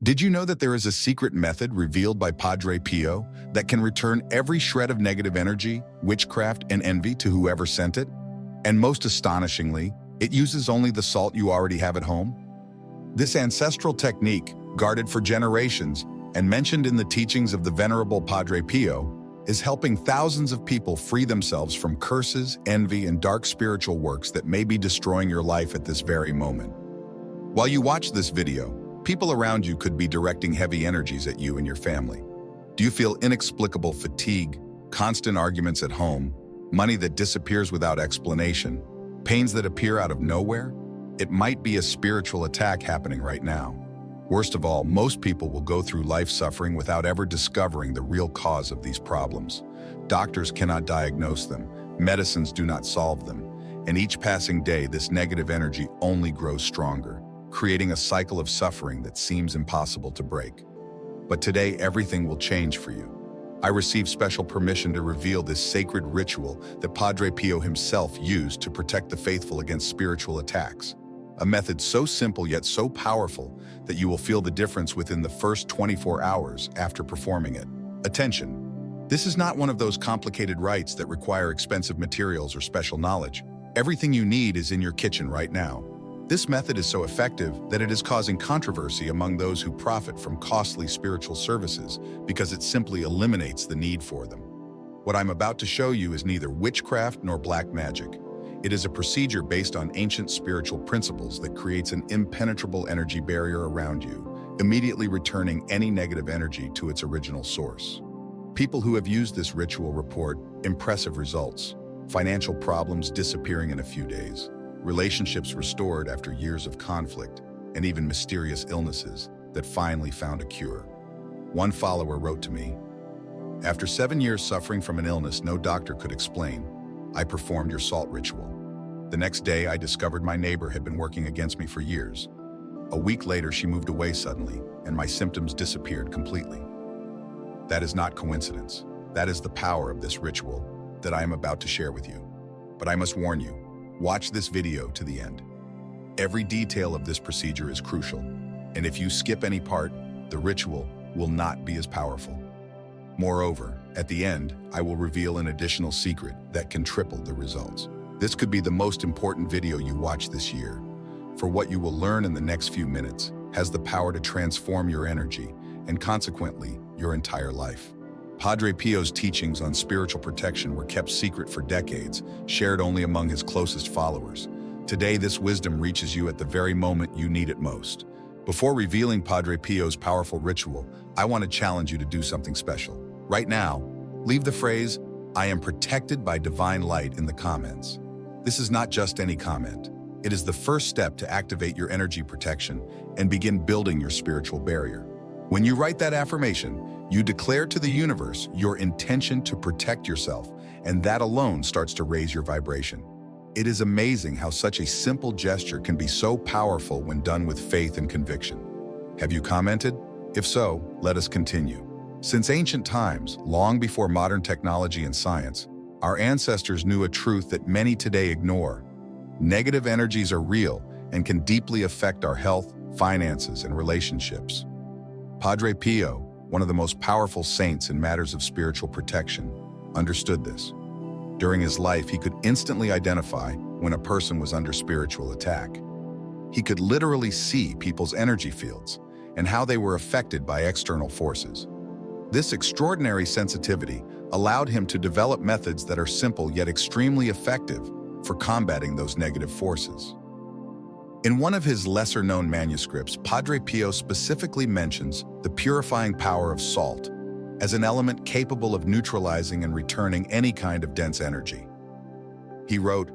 Did you know that there is a secret method revealed by Padre Pio that can return every shred of negative energy, witchcraft, and envy to whoever sent it? And most astonishingly, it uses only the salt you already have at home? This ancestral technique, guarded for generations and mentioned in the teachings of the Venerable Padre Pio, is helping thousands of people free themselves from curses, envy, and dark spiritual works that may be destroying your life at this very moment. While you watch this video, people around you could be directing heavy energies at you and your family. Do you feel inexplicable fatigue, constant arguments at home, money that disappears without explanation, pains that appear out of nowhere? It might be a spiritual attack happening right now. Worst of all, most people will go through life suffering without ever discovering the real cause of these problems. Doctors cannot diagnose them, medicines do not solve them, and each passing day this negative energy only grows stronger, creating a cycle of suffering that seems impossible to break. But today, everything will change for you. I received special permission to reveal this sacred ritual that Padre Pio himself used to protect the faithful against spiritual attacks. A method so simple yet so powerful that you will feel the difference within the first 24 hours after performing it. Attention! This is not one of those complicated rites that require expensive materials or special knowledge. Everything you need is in your kitchen right now. This method is so effective that it is causing controversy among those who profit from costly spiritual services because it simply eliminates the need for them. What I'm about to show you is neither witchcraft nor black magic. It is a procedure based on ancient spiritual principles that creates an impenetrable energy barrier around you, immediately returning any negative energy to its original source. People who have used this ritual report impressive results, financial problems disappearing in a few days, relationships restored after years of conflict, and even mysterious illnesses that finally found a cure. One follower wrote to me, "After 7 years suffering from an illness no doctor could explain, I performed your salt ritual. The next day I discovered my neighbor had been working against me for years. A week later she moved away suddenly, and my symptoms disappeared completely." That is not coincidence. That is the power of this ritual that I am about to share with you. But I must warn you, watch this video to the end. Every detail of this procedure is crucial, and if you skip any part, the ritual will not be as powerful. Moreover, at the end, I will reveal an additional secret that can triple the results. This could be the most important video you watch this year, for what you will learn in the next few minutes has the power to transform your energy and consequently your entire life. Padre Pio's teachings on spiritual protection were kept secret for decades, shared only among his closest followers. Today, this wisdom reaches you at the very moment you need it most. Before revealing Padre Pio's powerful ritual, I want to challenge you to do something special. Right now, leave the phrase, "I am protected by divine light" in the comments. This is not just any comment. It is the first step to activate your energy protection and begin building your spiritual barrier. When you write that affirmation, you declare to the universe your intention to protect yourself, and that alone starts to raise your vibration. It is amazing how such a simple gesture can be so powerful when done with faith and conviction. Have you commented? If so, let us continue. Since ancient times, long before modern technology and science, our ancestors knew a truth that many today ignore. Negative energies are real and can deeply affect our health, finances, and relationships. Padre Pio, one of the most powerful saints in matters of spiritual protection, understood this. During his life, he could instantly identify when a person was under spiritual attack. He could literally see people's energy fields and how they were affected by external forces. This extraordinary sensitivity allowed him to develop methods that are simple yet extremely effective for combating those negative forces. In one of his lesser-known manuscripts, Padre Pio specifically mentions the purifying power of salt as an element capable of neutralizing and returning any kind of dense energy. He wrote,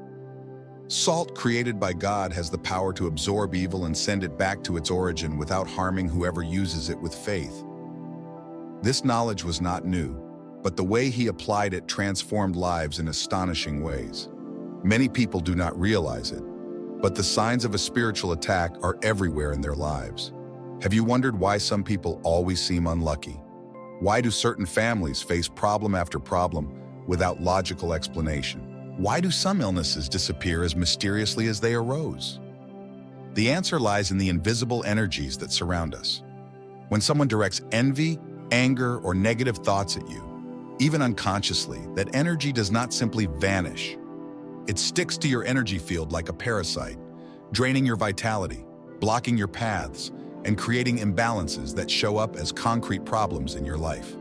"Salt created by God has the power to absorb evil and send it back to its origin without harming whoever uses it with faith." This knowledge was not new, but the way he applied it transformed lives in astonishing ways. Many people do not realize it, but the signs of a spiritual attack are everywhere in their lives. Have you wondered why some people always seem unlucky? Why do certain families face problem after problem without logical explanation? Why do some illnesses disappear as mysteriously as they arose? The answer lies in the invisible energies that surround us. When someone directs envy, anger, or negative thoughts at you, even unconsciously, that energy does not simply vanish. It sticks to your energy field like a parasite, draining your vitality, blocking your paths, and creating imbalances that show up as concrete problems in your life.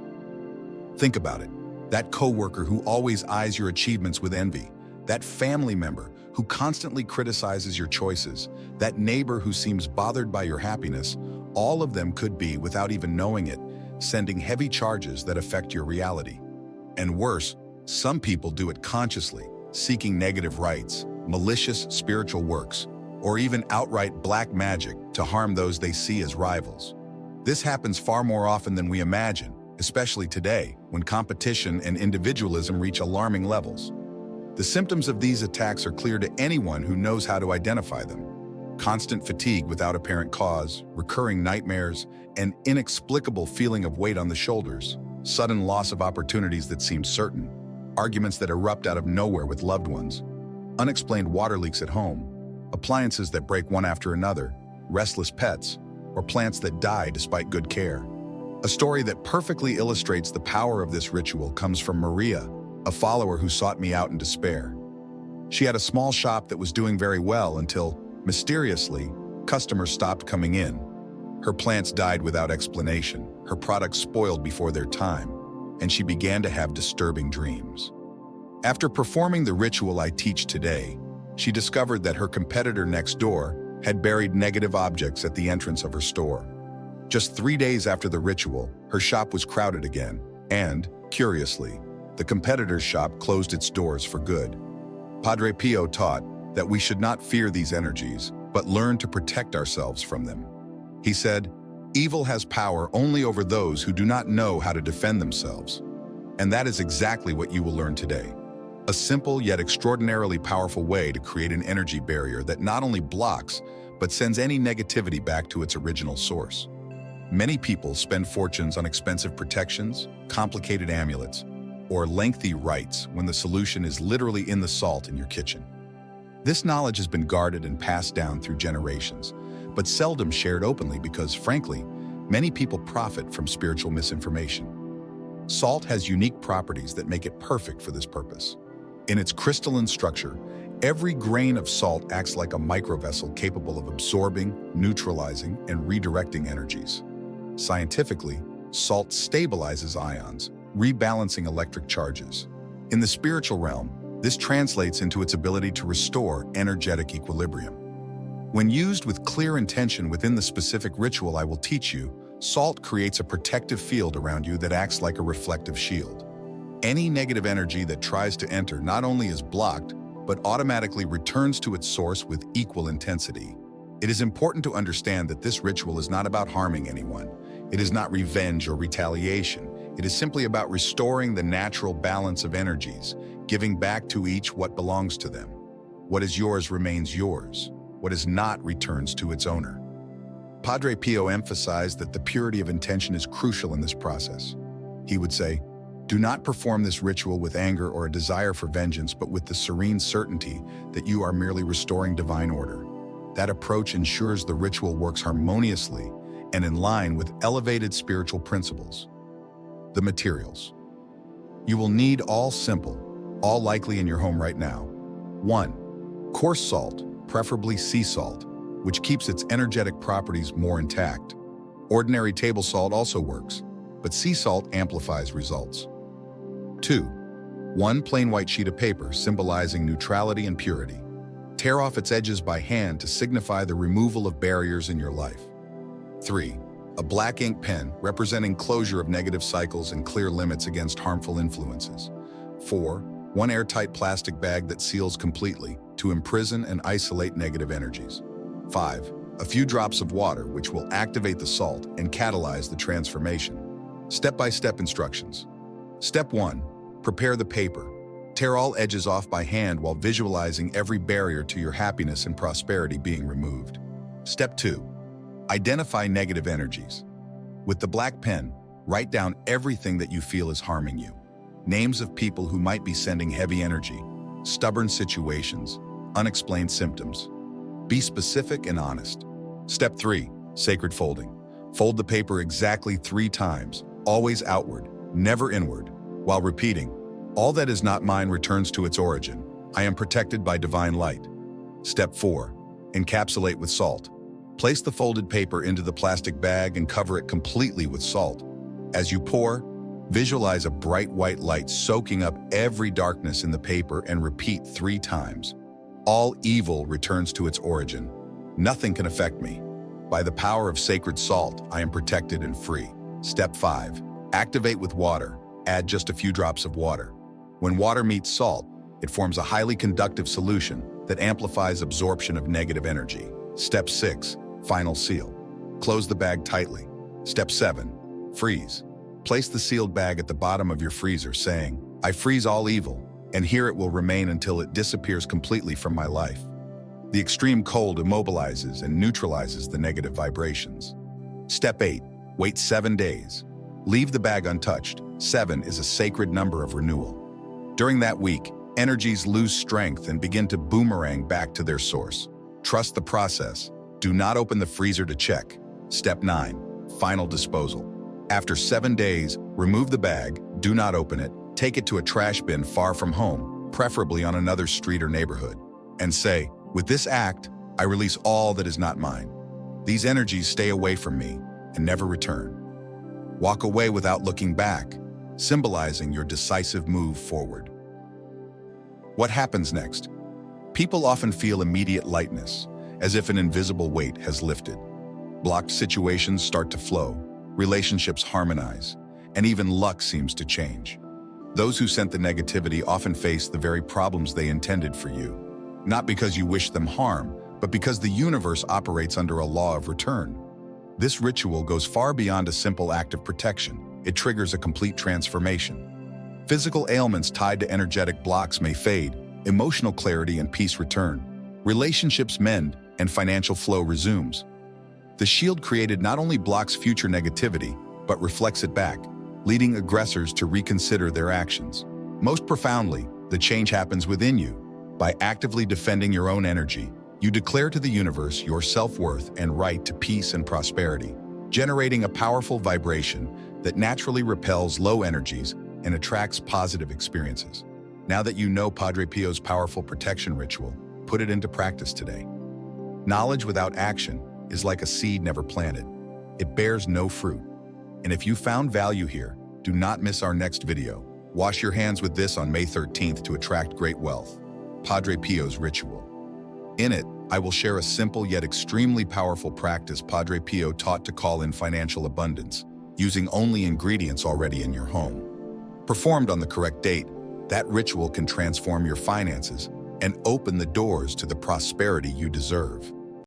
Think about it. That coworker who always eyes your achievements with envy, that family member who constantly criticizes your choices, that neighbor who seems bothered by your happiness, all of them could be, without even knowing it, sending heavy charges that affect your reality. And worse, some people do it consciously, seeking negative rites, malicious spiritual works, or even outright black magic to harm those they see as rivals. This happens far more often than we imagine, especially today, when competition and individualism reach alarming levels. The symptoms of these attacks are clear to anyone who knows how to identify them. Constant fatigue without apparent cause, recurring nightmares, an inexplicable feeling of weight on the shoulders, sudden loss of opportunities that seem certain, arguments that erupt out of nowhere with loved ones, unexplained water leaks at home, appliances that break one after another, restless pets, or plants that die despite good care. A story that perfectly illustrates the power of this ritual comes from Maria, a follower who sought me out in despair. She had a small shop that was doing very well until, mysteriously, customers stopped coming in. Her plants died without explanation, her products spoiled before their time, and she began to have disturbing dreams. After performing the ritual I teach today, she discovered that her competitor next door had buried negative objects at the entrance of her store. Just 3 days after the ritual, her shop was crowded again, and, curiously, the competitor's shop closed its doors for good. Padre Pio taught that we should not fear these energies, but learn to protect ourselves from them. He said, "Evil has power only over those who do not know how to defend themselves." And that is exactly what you will learn today. A simple yet extraordinarily powerful way to create an energy barrier that not only blocks, but sends any negativity back to its original source. Many people spend fortunes on expensive protections, complicated amulets, or lengthy rites when the solution is literally in the salt in your kitchen. This knowledge has been guarded and passed down through generations, but seldom shared openly because, frankly, many people profit from spiritual misinformation. Salt has unique properties that make it perfect for this purpose. In its crystalline structure, every grain of salt acts like a microvessel capable of absorbing, neutralizing, and redirecting energies. Scientifically, salt stabilizes ions, rebalancing electric charges. In the spiritual realm, this translates into its ability to restore energetic equilibrium. When used with clear intention within the specific ritual I will teach you, salt creates a protective field around you that acts like a reflective shield. Any negative energy that tries to enter not only is blocked, but automatically returns to its source with equal intensity. It is important to understand that this ritual is not about harming anyone. It is not revenge or retaliation. It is simply about restoring the natural balance of energies, giving back to each what belongs to them. What is yours remains yours. What is not returns to its owner. Padre Pio emphasized that the purity of intention is crucial in this process. He would say, "Do not perform this ritual with anger or a desire for vengeance, but with the serene certainty that you are merely restoring divine order." That approach ensures the ritual works harmoniously and in line with elevated spiritual principles. The materials. You will need all simple, all likely in your home right now. 1. Coarse salt, preferably sea salt, which keeps its energetic properties more intact. Ordinary table salt also works, but sea salt amplifies results. 2. One plain white sheet of paper symbolizing neutrality and purity. Tear off its edges by hand to signify the removal of barriers in your life. 3. A black ink pen representing closure of negative cycles and clear limits against harmful influences. 4. One airtight plastic bag that seals completely to imprison and isolate negative energies. 5. A few drops of water which will activate the salt and catalyze the transformation. Step-by-step instructions. Step 1. Prepare the paper. Tear all edges off by hand while visualizing every barrier to your happiness and prosperity being removed. Step 2. Identify negative energies. With the black pen, write down everything that you feel is harming you. Names of people who might be sending heavy energy, stubborn situations, unexplained symptoms. Be specific and honest. Step 3. Sacred folding. Fold the paper exactly 3 times, always outward, never inward, while repeating, "All that is not mine returns to its origin. I am protected by divine light." Step 4. Encapsulate with salt. Place the folded paper into the plastic bag and cover it completely with salt. As you pour, visualize a bright white light soaking up every darkness in the paper and repeat 3 times. "All evil returns to its origin. Nothing can affect me. By the power of sacred salt, I am protected and free." Step 5. Activate with water. Add just a few drops of water. When water meets salt, it forms a highly conductive solution that amplifies absorption of negative energy. Step 6. Final seal. Close the bag tightly. Step 7. Freeze. Place the sealed bag at the bottom of your freezer, saying, "I freeze all evil, and here it will remain until it disappears completely from my life." The extreme cold immobilizes and neutralizes the negative vibrations. Step 8. Wait 7 days. Leave the bag untouched. 7 is a sacred number of renewal. During that week, energies lose strength and begin to boomerang back to their source. Trust the process. Do not open the freezer to check. Step 9. Final disposal. After 7 days, remove the bag, do not open it, take it to a trash bin far from home, preferably on another street or neighborhood, and say, "With this act, I release all that is not mine. These energies stay away from me and never return." Walk away without looking back, symbolizing your decisive move forward. What happens next? People often feel immediate lightness, as if an invisible weight has lifted. Blocked situations start to flow, relationships harmonize, and even luck seems to change. Those who sent the negativity often face the very problems they intended for you, not because you wish them harm, but because the universe operates under a law of return. This ritual goes far beyond a simple act of protection. It triggers a complete transformation. Physical ailments tied to energetic blocks may fade, emotional clarity and peace return, relationships mend, and financial flow resumes. The shield created not only blocks future negativity, but reflects it back, leading aggressors to reconsider their actions. Most profoundly, the change happens within you. By actively defending your own energy, you declare to the universe your self-worth and right to peace and prosperity, generating a powerful vibration that naturally repels low energies and attracts positive experiences. Now that you know Padre Pio's powerful protection ritual, put it into practice today. Knowledge without action is like a seed never planted. It bears no fruit. And if you found value here, do not miss our next video. Wash your hands with this on May 13th to attract great wealth. Padre Pio's ritual. In it, I will share a simple yet extremely powerful practice Padre Pio taught to call in financial abundance, using only ingredients already in your home. Performed on the correct date, that ritual can transform your finances and open the doors to the prosperity you deserve.